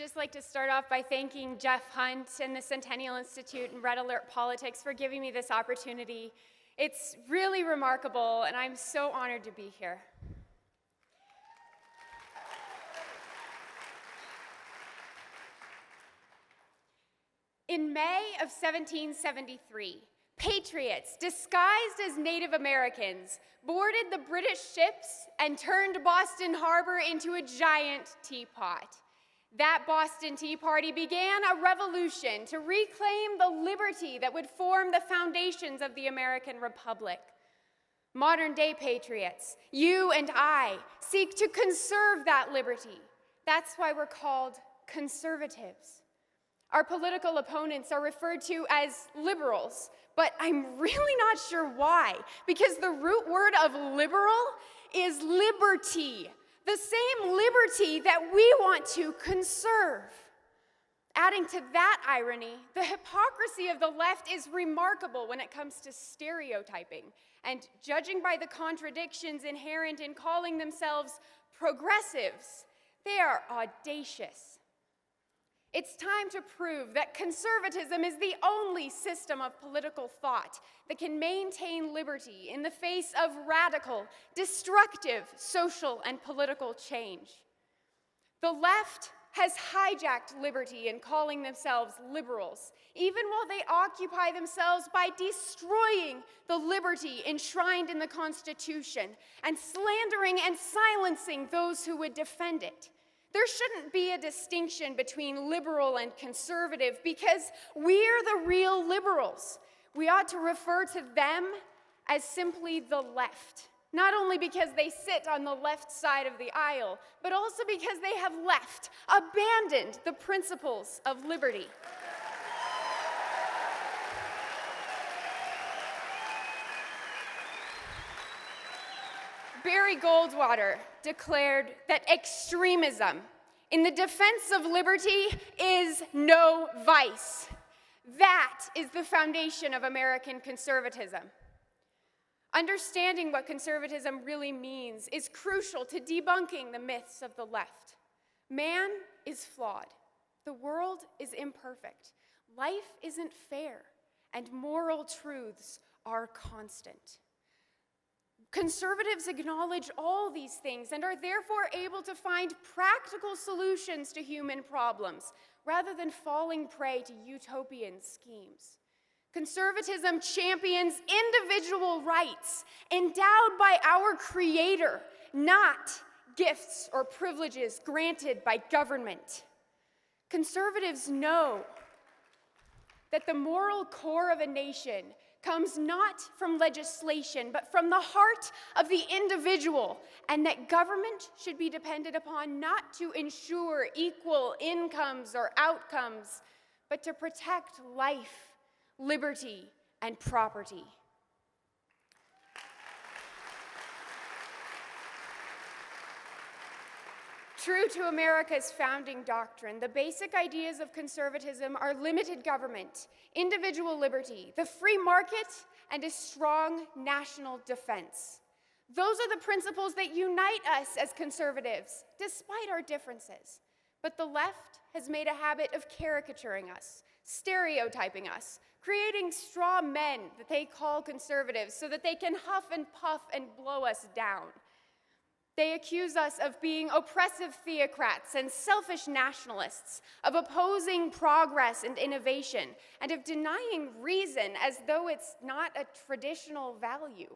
just like to start off by thanking Jeff Hunt and the Centennial Institute and Red Alert Politics for giving me this opportunity. It's really remarkable, and I'm so honored to be here. In May of 1773, patriots disguised as Native Americans boarded the British ships and turned Boston Harbor into a giant teapot. That Boston Tea Party began a revolution to reclaim the liberty that would form the foundations of the American Republic. Modern-day patriots, you and I, seek to conserve that liberty. That's why we're called conservatives. Our political opponents are referred to as liberals, but I'm really not sure why, because the root word of liberal is liberty, the same liberty that we want to conserve. Adding to that irony, the hypocrisy of the left is remarkable when it comes to stereotyping, and judging by the contradictions inherent in calling themselves progressives, they are audacious. It's time to prove that conservatism is the only system of political thought that can maintain liberty in the face of radical, destructive social and political change. The left has hijacked liberty in calling themselves liberals, even while they occupy themselves by destroying the liberty enshrined in the Constitution and slandering and silencing those who would defend it. There shouldn't be a distinction between liberal and conservative because we're the real liberals. We ought to refer to them as simply the left, not only because they sit on the left side of the aisle, but also because they have abandoned the principles of liberty. Barry Goldwater declared that extremism in the defense of liberty is no vice. That is the foundation of American conservatism. Understanding what conservatism really means is crucial to debunking the myths of the left. Man is flawed. The world is imperfect. Life isn't fair, and moral truths are constant. Conservatives acknowledge all these things and are therefore able to find practical solutions to human problems rather than falling prey to utopian schemes. Conservatism champions individual rights endowed by our Creator, not gifts or privileges granted by government. Conservatives know that the moral core of a nation comes not from legislation, but from the heart of the individual, and that government should be depended upon not to ensure equal incomes or outcomes, but to protect life, liberty, and property. True to America's founding doctrine, the basic ideas of conservatism are limited government, individual liberty, the free market, and a strong national defense. Those are the principles that unite us as conservatives, despite our differences. But the left has made a habit of caricaturing us, stereotyping us, creating straw men that they call conservatives so that they can huff and puff and blow us down. They accuse us of being oppressive theocrats and selfish nationalists, of opposing progress and innovation, and of denying reason as though it's not a traditional value.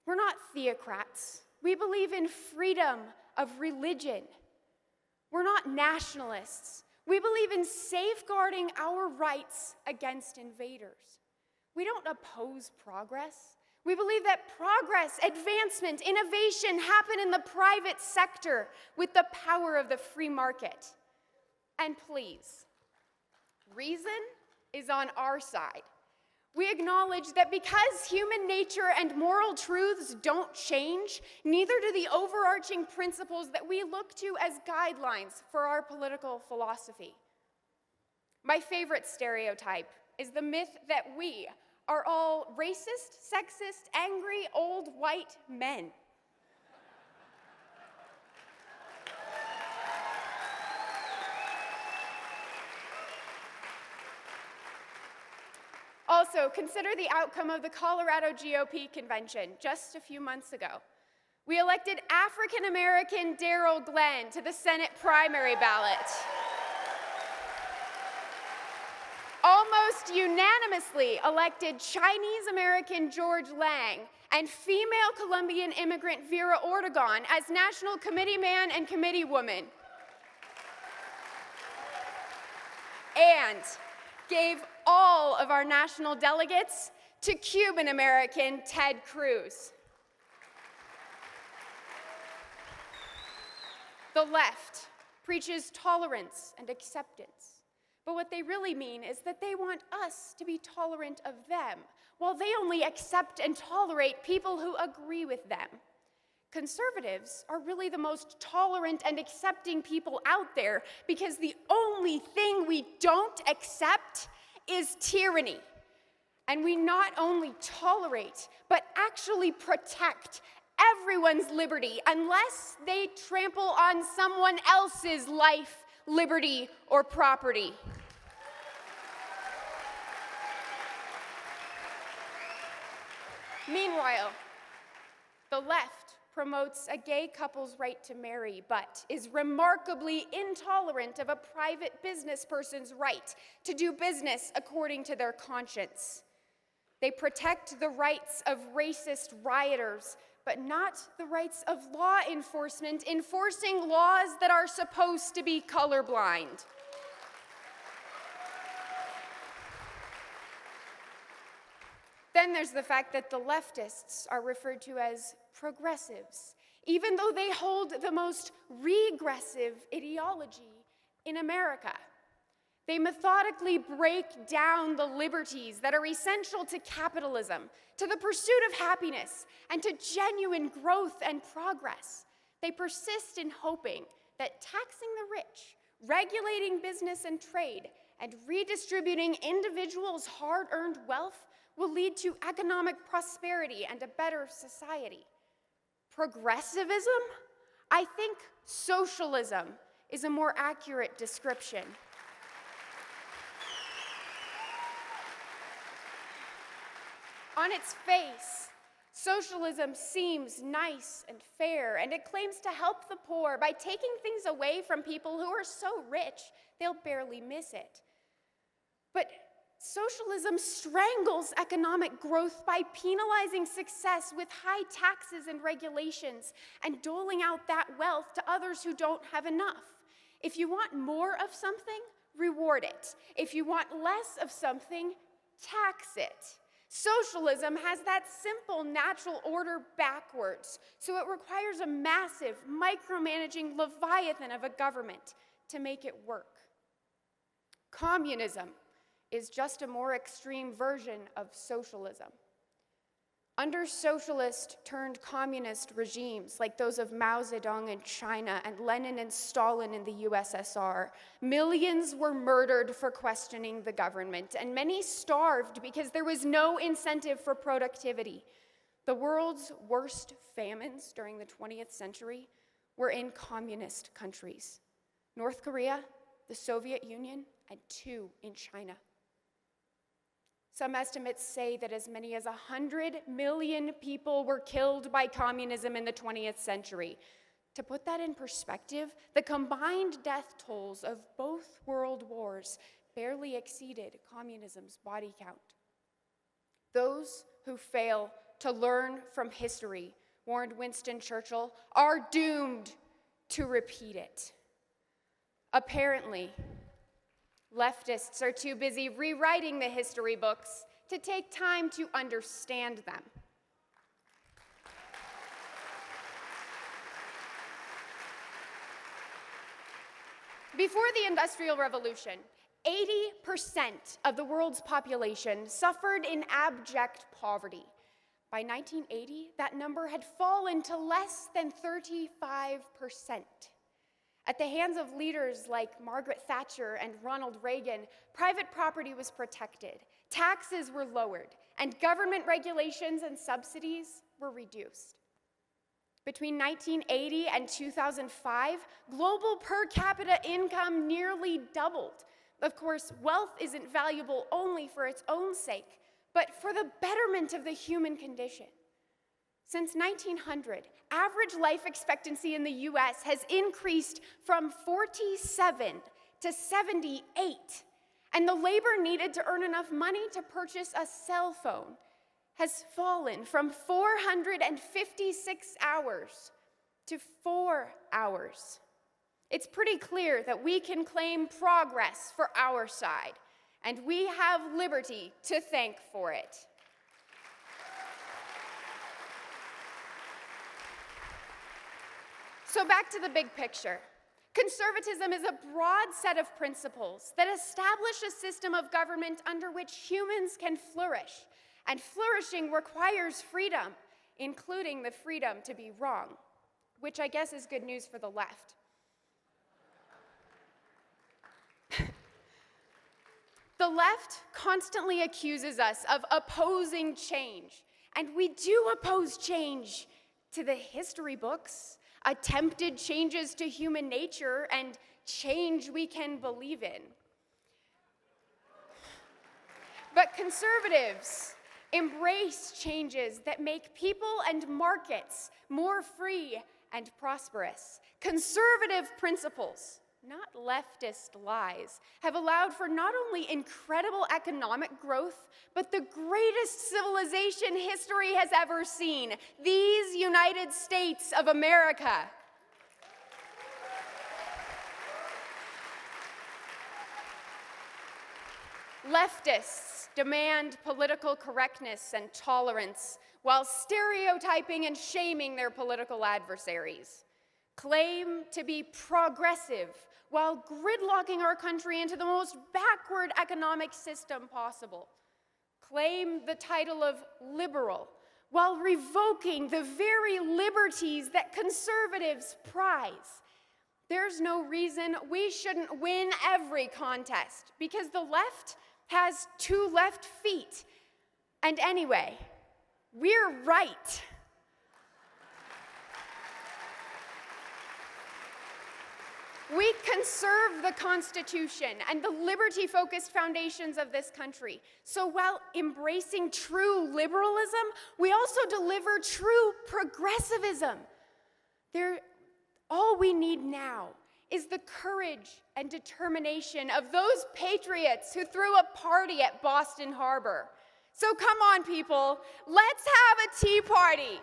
We're not theocrats. We believe in freedom of religion. We're not nationalists. We believe in safeguarding our rights against invaders. We don't oppose progress. We believe that progress, advancement, innovation happen in the private sector with the power of the free market. And please, reason is on our side. We acknowledge that because human nature and moral truths don't change, neither do the overarching principles that we look to as guidelines for our political philosophy. My favorite stereotype is the myth that we are all racist, sexist, angry, old white men. Also, consider the outcome of the Colorado GOP convention just a few months ago. We elected African-American Darrell Glenn to the Senate primary ballot. Almost unanimously elected Chinese-American George Lang and female Colombian immigrant Vera Ortegon as National Committeeman and Committeewoman. And gave all of our national delegates to Cuban-American Ted Cruz. The left preaches tolerance and acceptance, but what they really mean is that they want us to be tolerant of them, while they only accept and tolerate people who agree with them. Conservatives are really the most tolerant and accepting people out there because the only thing we don't accept is tyranny. And we not only tolerate, but actually protect everyone's liberty unless they trample on someone else's life, liberty, or property. Meanwhile, the left promotes a gay couple's right to marry, but is remarkably intolerant of a private business person's right to do business according to their conscience. They protect the rights of racist rioters, but not the rights of law enforcement enforcing laws that are supposed to be colorblind. Then there's the fact that the leftists are referred to as progressives, even though they hold the most regressive ideology in America. They methodically break down the liberties that are essential to capitalism, to the pursuit of happiness, and to genuine growth and progress. They persist in hoping that taxing the rich, regulating business and trade, and redistributing individuals' hard-earned wealth will lead to economic prosperity and a better society. Progressivism? I think socialism is a more accurate description. On its face, socialism seems nice and fair, and it claims to help the poor by taking things away from people who are so rich they'll barely miss it. But socialism strangles economic growth by penalizing success with high taxes and regulations and doling out that wealth to others who don't have enough. If you want more of something, reward it. If you want less of something, tax it. Socialism has that simple natural order backwards, so it requires a massive, micromanaging leviathan of a government to make it work. Communism is just a more extreme version of socialism. Under socialist turned communist regimes like those of Mao Zedong in China and Lenin and Stalin in the USSR, millions were murdered for questioning the government, and many starved because there was no incentive for productivity. The world's worst famines during the 20th century were in communist countries: North Korea, the Soviet Union, and 2 in China. Some estimates say that as many as 100 million people were killed by communism in the 20th century. To put that in perspective, the combined death tolls of both world wars barely exceeded communism's body count. Those who fail to learn from history, warned Winston Churchill, are doomed to repeat it. Apparently, leftists are too busy rewriting the history books to take time to understand them. Before the Industrial Revolution, 80% of the world's population suffered in abject poverty. By 1980, that number had fallen to less than 35%. At the hands of leaders like Margaret Thatcher and Ronald Reagan, private property was protected, taxes were lowered, and government regulations and subsidies were reduced. Between 1980 and 2005, global per capita income nearly doubled. Of course, wealth isn't valuable only for its own sake, but for the betterment of the human condition. Since 1900, average life expectancy in the US has increased from 47 to 78, and the labor needed to earn enough money to purchase a cell phone has fallen from 456 hours to 4 hours. It's pretty clear that we can claim progress for our side, and we have liberty to thank for it. So back to the big picture. Conservatism is a broad set of principles that establish a system of government under which humans can flourish, and flourishing requires freedom, including the freedom to be wrong, which I guess is good news for the left. The left constantly accuses us of opposing change, and we do oppose change to the history books, attempted changes to human nature, and change we can believe in. But conservatives embrace changes that make people and markets more free and prosperous. Conservative principles, not leftist lies, have allowed for not only incredible economic growth, but the greatest civilization history has ever seen, these United States of America. Leftists demand political correctness and tolerance while stereotyping and shaming their political adversaries, claim to be progressive while gridlocking our country into the most backward economic system possible, claim the title of liberal while revoking the very liberties that conservatives prize. There's no reason we shouldn't win every contest because the left has 2 left feet. And anyway, we're right. We conserve the Constitution and the liberty-focused foundations of this country. So while embracing true liberalism, we also deliver true progressivism. All we need now is the courage and determination of those patriots who threw a party at Boston Harbor. So come on, people, let's have a tea party.